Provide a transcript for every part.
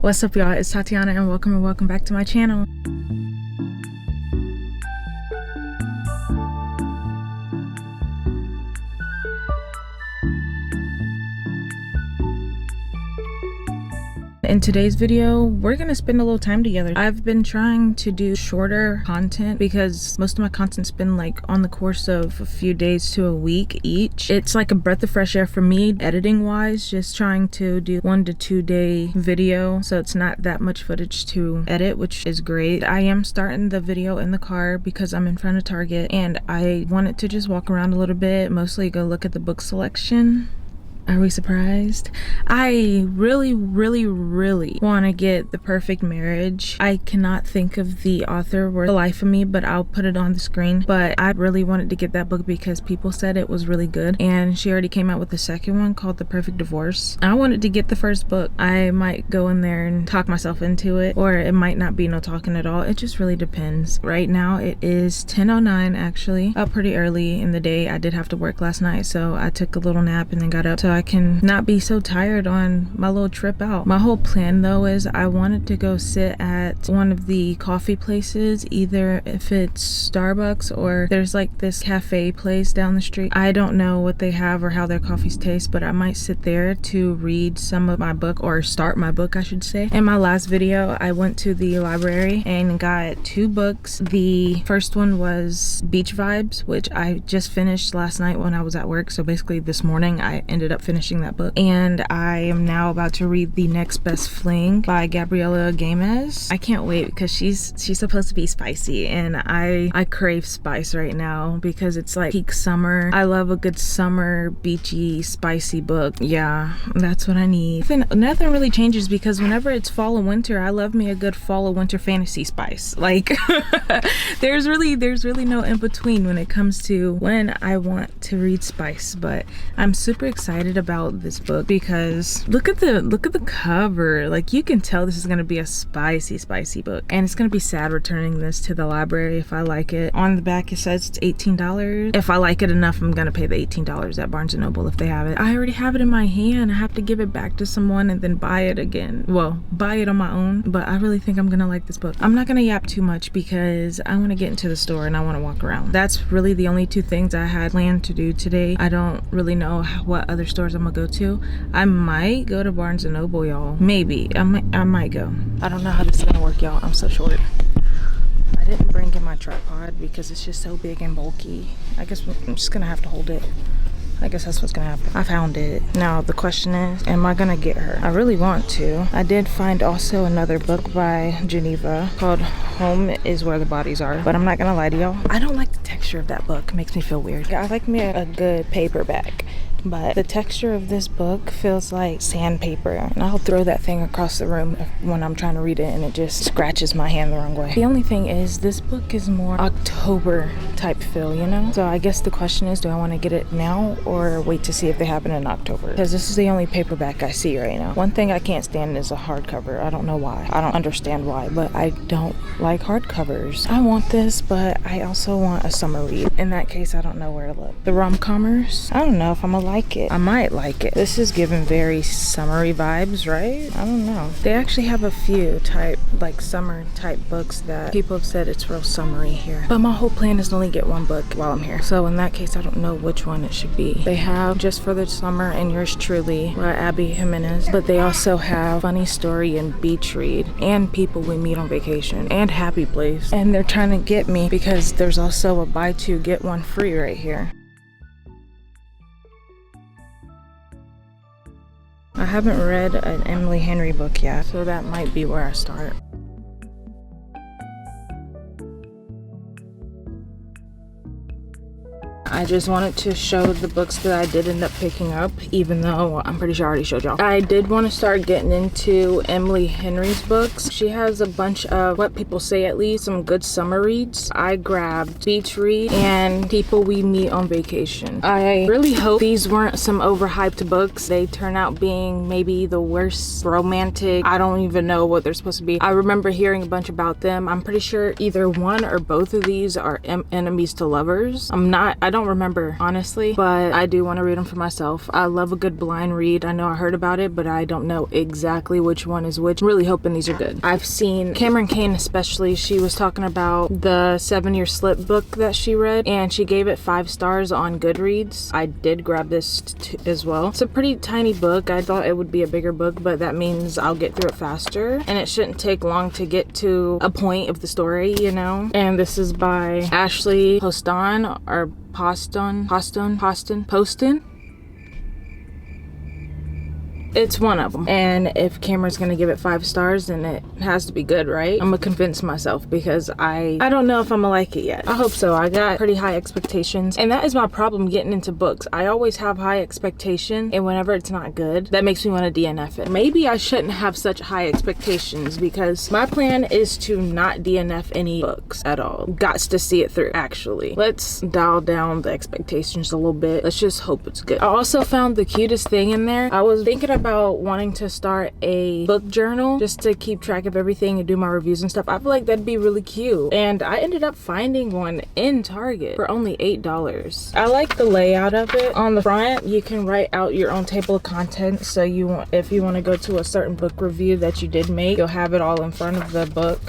What's up, y'all? It's Tatyana and welcome back to my channel. In today's video, we're gonna spend a little time together. I've been trying to do shorter content because most of my content's been like on the course of a few days to a week each. It's like a breath of fresh air for me, editing wise, just trying to do 1 to 2 day video, so it's not that much footage to edit, which is great. I am starting the video in the car because I'm in front of Target and I wanted to just walk around a little bit, mostly go look at the book selection. Are we surprised? I really want to get The Perfect Marriage. I cannot think of the author for the life of me, but I'll put it on the screen. But I really wanted to get that book because people said it was really good, and she already came out with the second one called The Perfect Divorce. I wanted to get the first book. I might go in there and talk myself into it, or it might not be no talking at all. It just really depends. Right now it is 10:09 actually, up pretty early in the day. I did have to work last night, so I took a little nap and then got up so I can not be so tired on my little trip out. My whole plan though is I wanted to go sit at one of the coffee places, either if it's Starbucks or there's like this cafe place down the street. I don't know what they have or how their coffees taste, but I might sit there to read some of my book, or start my book I should say. In my last video I went to the library and got 2 books. The first one was Beach Vibes, which I just finished last night when I was at work, so basically this morning I ended up finishing that book, and I am now about to read The Next Best Fling by Gabriela Gamez. I can't wait because she's supposed to be spicy, and I crave spice right now because it's like peak summer. I love a good summer beachy spicy book. Yeah, that's what I need. Nothing really changes because whenever it's fall and winter, I love me a good fall or winter fantasy spice. Like there's really no in between when it comes to when I want to read spice. But I'm super excited about this book because look at the cover. Like, you can tell this is going to be a spicy book, and it's going to be sad returning this to the library if I like it. On the back it says it's $18. If I like it enough, I'm going to pay the $18 at Barnes & Noble if they have it. I already have it in my hand. I have to give it back to someone and then buy it again. Well, buy it on my own, but I really think I'm going to like this book. I'm not going to yap too much because I want to get into the store and I want to walk around. That's really the only 2 things I had planned to do today. I don't really know what other stores I'm gonna go to. I might go to Barnes & Noble, y'all. Maybe. I might go. I don't know how this is gonna work, y'all. I'm so short. I didn't bring in my tripod because it's just so big and bulky. I guess I'm just gonna have to hold it. I guess that's what's gonna happen. I found it. Now the question is, am I gonna get her? I really want to. I did find also another book by Geneva called Home is Where the Bodies Are, but I'm not gonna lie to y'all, I don't like the texture of that book. It makes me feel weird. I like me a good paperback, but the texture of this book feels like sandpaper, and I'll throw that thing across the room when I'm trying to read it and it just scratches my hand the wrong way. The only thing is, this book is more October type feel, you know? So I guess the question is, do I want to get it now or wait to see if they happen in October? Because this is the only paperback I see right now. One thing I can't stand is a hardcover. I don't know why. I don't understand why, but I don't like hardcovers. I want this, but I also want a summer read. In that case, I don't know where to look. The rom-commers, I don't know if I'm gonna like it. I might like it. This is giving very summery vibes, right? I don't know. They actually have a few like summer type books that people have said it's real summery here. But my whole plan is to only get 1 book while I'm here. So in that case, I don't know which one it should be. They have Just for the Summer and Yours Truly by Abby Jimenez, but they also have Funny Story and Beach Read and People We Meet on Vacation and Happy Place. And they're trying to get me because there's also a buy 2 get 1 free right here. I haven't read an Emily Henry book yet, so that might be where I start. I just wanted to show the books that I did end up picking up, even though I'm pretty sure I already showed y'all. I did want to start getting into Emily Henry's books. She has a bunch of, what people say at least, some good summer reads. I grabbed Beach Read and People We Meet on Vacation. I really hope these weren't some overhyped books. They turn out being maybe the worst romantic, I don't even know what they're supposed to be. I remember hearing a bunch about them. I'm pretty sure either one or both of these are enemies to lovers. I don't don't remember, honestly, but I do want to read them for myself. I love a good blind read. I know I heard about it, but I don't know exactly which one is which. I'm really hoping these are good. I've seen Cameron Kane, especially, she was talking about the 7-Year Slip book that she read, and she gave it 5 stars on Goodreads. I did grab this as well. It's a pretty tiny book. I thought it would be a bigger book, but that means I'll get through it faster, and it shouldn't take long to get to a point of the story, you know. And this is by Ashley Poston, or Poston. It's one of them, and if Cameron's gonna give it 5 stars, then it has to be good, right? I'm gonna convince myself, because I don't know if I'm gonna like it yet. I hope so. I got pretty high expectations, and that is my problem getting into books. I always have high expectations, and whenever it's not good, that makes me want to DNF it. Maybe I shouldn't have such high expectations, because my plan is to not DNF any books at all. Gots to see it through, actually. Let's dial down the expectations a little bit. Let's just hope it's good. I also found the cutest thing in there. I was thinking about wanting to start a book journal just to keep track of everything and do my reviews and stuff. I feel like that'd be really cute, and I ended up finding one in Target for only $8. I like the layout of it. On the front, you can write out your own table of contents, so if you want to go to a certain book review that you did make, you'll have it all in front of the book,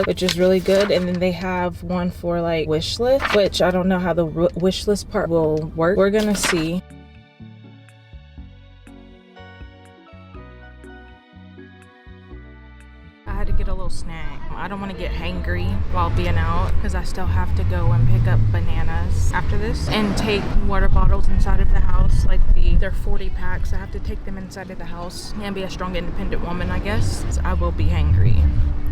which is really good. And then they have one for like wish list, which I don't know how the wish list part will work. We're gonna see. I had to get a little snack. I don't want to get hangry while being out, because I still have to go and pick up bananas after this and take water bottles inside of the house. Like they're 40 packs. I have to take them inside of the house and be a strong, independent woman, I guess. So I will be hangry,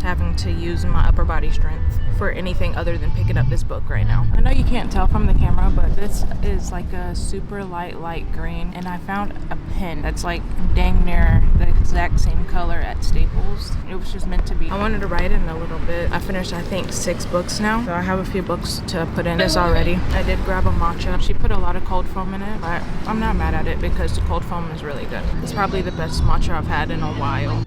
having to use my upper body strength for anything other than picking up this book right now. I know you can't tell from the camera, but this is like a super light green, and I found a pen that's like dang near the exact same color at Staples. It was just meant to be. I wanted to write in a little bit. I finished, I think, 6 books now, so I have a few books to put in this already. I did grab a matcha. She put a lot of cold foam in it, but I'm not mad at it because the cold foam is really good. It's probably the best matcha I've had in a while.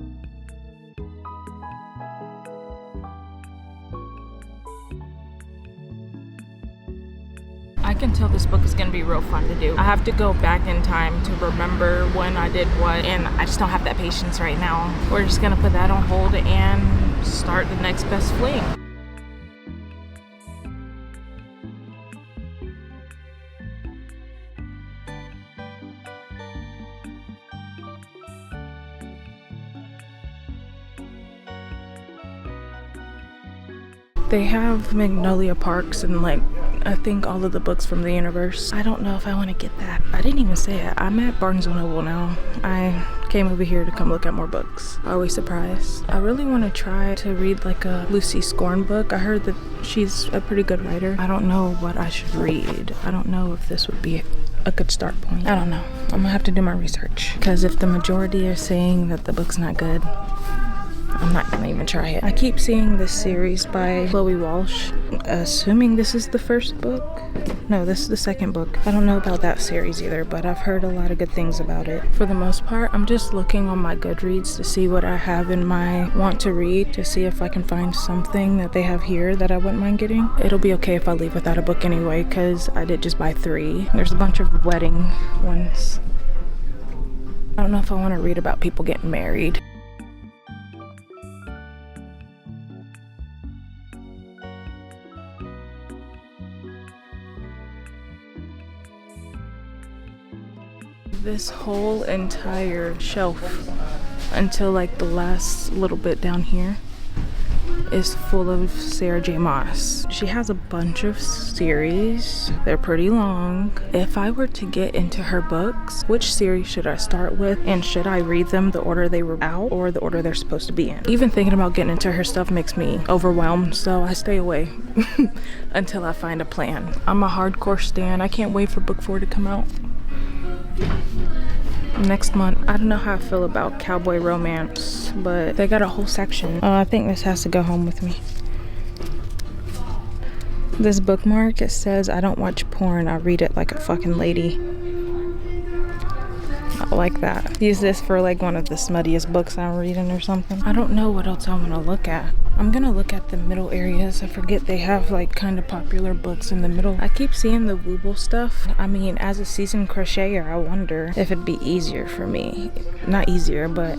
I can tell this book is going to be real fun to do. I have to go back in time to remember when I did what, and I just don't have that patience right now. We're just going to put that on hold and start the next best fling. They have Magnolia Parks and like I think all of the books from the universe. I don't know if I want to get that. I didn't even say it. I'm at Barnes & Noble now. I came over here to come look at more books. Always surprised. I really want to try to read like a Lucy Scorn book. I heard that she's a pretty good writer. I don't know what I should read. I don't know if this would be a good start point. I don't know. I'm gonna have to do my research, because if the majority are saying that the book's not good, I'm not gonna even try it. I keep seeing this series by Chloe Walsh, assuming this is the first book. No, this is the second book. I don't know about that series either, but I've heard a lot of good things about it. For the most part, I'm just looking on my Goodreads to see what I have in my want to read, to see if I can find something that they have here that I wouldn't mind getting. It'll be okay if I leave without a book anyway, because I did just buy 3. There's a bunch of wedding ones. I don't know if I want to read about people getting married. This whole entire shelf, until like the last little bit down here, is full of Sarah J. Maas. She has a bunch of series. They're pretty long. If I were to get into her books, which series should I start with? And should I read them the order they were out or the order they're supposed to be in? Even thinking about getting into her stuff makes me overwhelmed, so I stay away until I find a plan. I'm a hardcore stan. I can't wait for book 4 to come out next month. I don't know how I feel about cowboy romance, but they got a whole section. I think this has to go home with me. This bookmark, it says I don't watch porn, I read it like a fucking lady. Like that. Use this for like one of the smuttiest books I'm reading or something. I don't know what else I'm gonna look at. I'm gonna look at the middle areas. I forget they have like kind of popular books in the middle. I keep seeing the Wooble stuff. I mean, as a seasoned crocheter, I wonder if it'd be easier for me. Not easier, but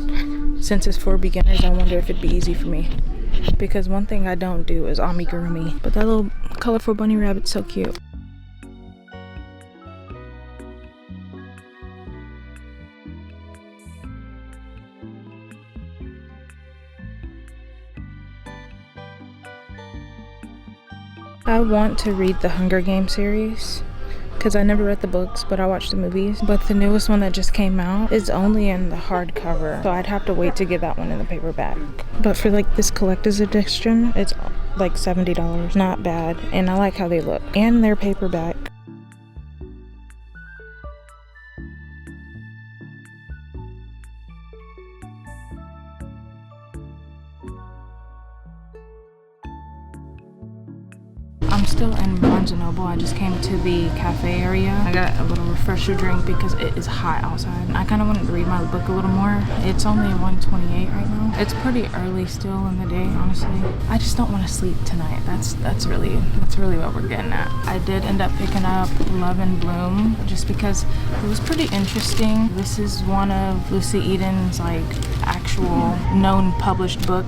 since it's for beginners, I wonder if it'd be easy for me. Because one thing I don't do is amigurumi. But that little colorful bunny rabbit's so cute. I want to read the Hunger Games series because I never read the books, but I watched the movies. But the newest one that just came out is only in the hardcover, so I'd have to wait to get that one in the paperback. But for like this collector's edition, it's like $70. Not bad, and I like how they look. And they're paperback. I'm still in Barnes & Noble. I just came to the cafe area. I got a little refresher drink because it is hot outside. I kind of wanted to read my book a little more. It's only 1:28 right now. It's pretty early still in the day, honestly. I just don't want to sleep tonight. That's really what we're getting at. I did end up picking up Love and Bloom just because it was pretty interesting. This is one of Lucy Eden's like actual known published book.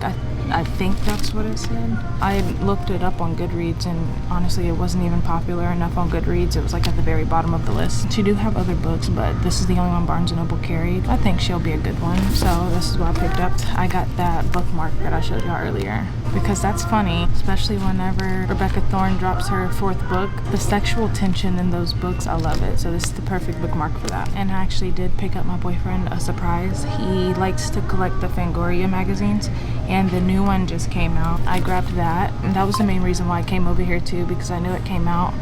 I think that's what it said. I looked it up on Goodreads, and honestly it wasn't even popular enough on Goodreads. It was like at the very bottom of the list. She do have other books, but this is the only one Barnes & Noble carried. I think she'll be a good one, so this is what I picked up. I got that bookmark that I showed y'all earlier because that's funny, especially whenever Rebecca Thorne drops her 4th book. The sexual tension in those books, I love it, so this is the perfect bookmark for that. And I actually did pick up my boyfriend a surprise. He likes to collect the Fangoria magazines, and the new one just came out. I grabbed that, and that was the main reason why I came over here too, because I knew it came out,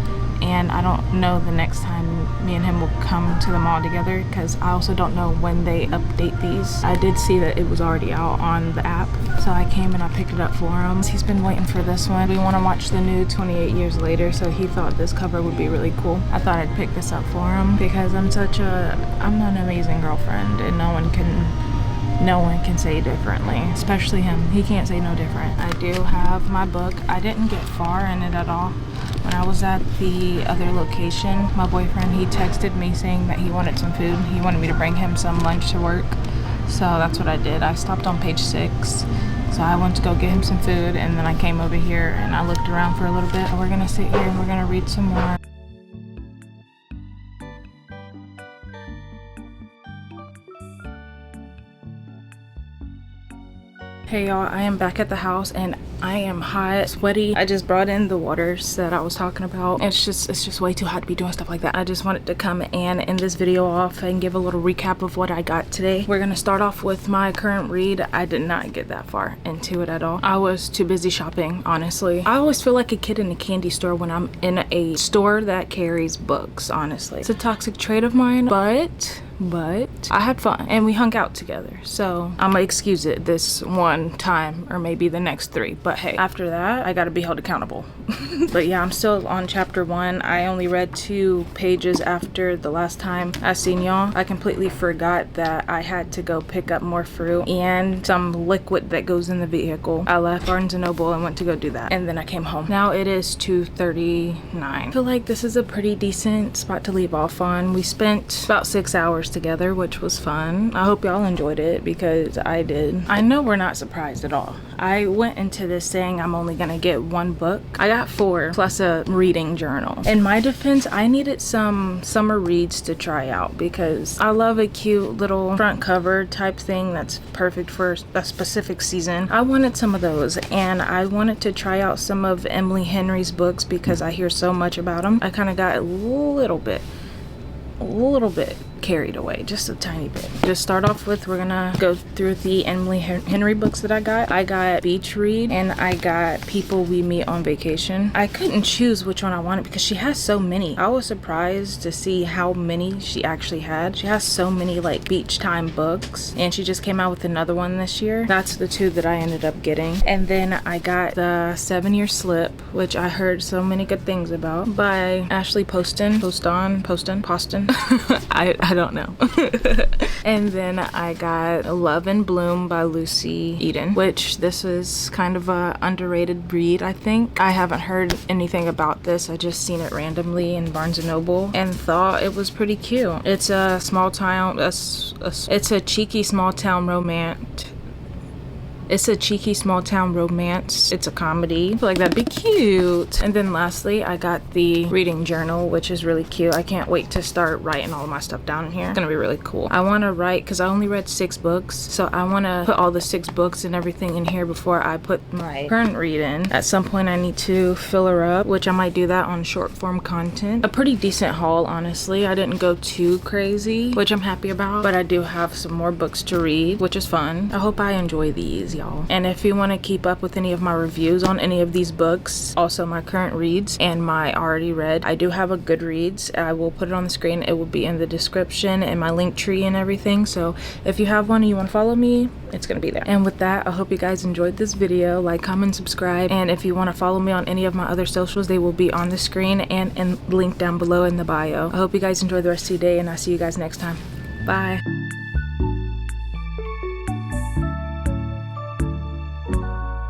and I don't know the next time me and him will come to the mall together because I also don't know when they update these. I did see that it was already out on the app, so I came and I picked it up for him. He's been waiting for this one. We want to watch the new 28 Years Later, so he thought this cover would be really cool. I thought I'd pick this up for him because I'm an amazing girlfriend, and no one can say differently, especially him. He can't say no different. I do have my book. I didn't get far in it at all. When I was at the other location, my boyfriend, he texted me saying that he wanted some food. He wanted me to bring him some lunch to work. So that's what I did. I stopped on page 6. So I went to go get him some food, and then I came over here and I looked around for a little bit. We're gonna sit here and we're gonna read some more. Hey y'all, I am back at the house and I am hot, sweaty. I just brought in the waters that I was talking about. It's just way too hot to be doing stuff like that. I just wanted to come and end this video off and give a little recap of what I got today. We're gonna start off with my current read. I did not get that far into it at all. I was too busy shopping, honestly. I always feel like a kid in a candy store when I'm in a store that carries books, honestly. It's a toxic trait of mine, but I had fun and we hung out together, so I'm gonna excuse it this one time or maybe the next 3, but hey, after that I gotta be held accountable. But yeah, I'm still on chapter 1. I only read 2 pages after the last time I seen y'all. I completely forgot that I had to go pick up more fruit and some liquid that goes in the vehicle. I left Barnes & Noble and went to go do that, and then I came home. Now it is 2:39. I feel like this is a pretty decent spot to leave off on. We spent about 6 hours together, which was fun. I hope y'all enjoyed it because I did. I know we're not surprised at all. I went into this saying I'm only gonna get 1 book. I got 4 plus a reading journal. In my defense, I needed some summer reads to try out because I love a cute little front cover type thing that's perfect for a specific season. I wanted some of those, and I wanted to try out some of Emily Henry's books because I hear so much about them. I kind of got a little bit carried away, just a tiny bit. Just start off with, we're gonna go through the Emily Henry books that I got. I got Beach Read and I got People We Meet on Vacation. I couldn't choose which one I wanted because she has so many. I was surprised to see how many she actually had. She has so many like beach time books, and she just came out with another one this year. That's the 2 that I ended up getting. And then I got the 7-Year Slip, which I heard so many good things about, by Ashley Poston. I don't know. And then I got Love and Bloom by Lucy Eden, which this is kind of a underrated read, I think. I haven't heard anything about this. I just seen it randomly in Barnes & Noble and thought it was pretty cute. It's a small town, it's a cheeky small town romance. It's a cheeky small town romance. It's a comedy. I feel like that'd be cute. And then lastly, I got the reading journal, which is really cute. I can't wait to start writing all of my stuff down in here. It's gonna be really cool. I want to write, because I only read 6 books, so I want to put all the 6 books and everything in here before I put my current read in. At some point I need to fill her up, which I might do that on short form content. A pretty decent haul, honestly. I didn't go too crazy, which I'm happy about, but I do have some more books to read, which is fun. I hope I enjoy these, y'all. And if you want to keep up with any of my reviews on any of these books, also my current reads and my already read, I do have a Goodreads. I will put it on the screen. It will be in the description and my Linktree and everything. So if you have one and you want to follow me, it's gonna be there. And with that, I hope you guys enjoyed this video. Like, comment, subscribe, and if you want to follow me on any of my other socials, they will be on the screen and linked down below in the bio. I hope you guys enjoy the rest of your day, and I'll see you guys next time. Bye.